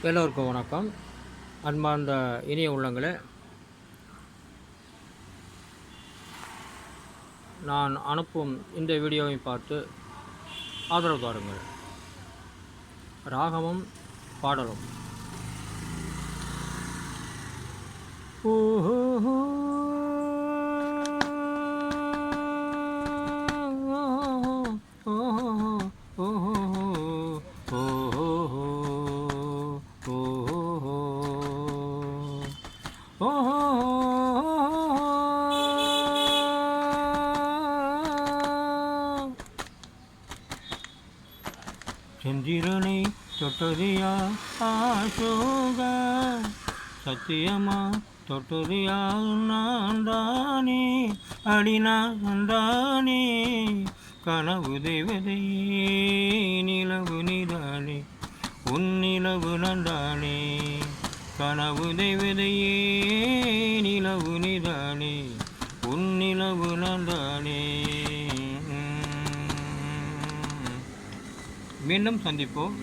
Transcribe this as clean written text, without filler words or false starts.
எல்லோருக்கும் வணக்கம். அன்பார்ந்த இனிய உள்ளங்களே, நான் அனுப்பும் இந்த வீடியோவை பார்த்து ஆதரவு தாருங்கள். ராகமும் பாடலும். ஓஹோ சந்திரனை தொட்டதியா ஆசோக சத்தியமா தொட்டதியா நான் தானே அடினான் தானே கனவு தேவதையே நிலவு நீதானே உன் நிலவு நந்தானே கனவு தேவதையே நிலவு நீதானே உன் நிலவு நந்தானே. மீண்டும் சந்திப்போம்.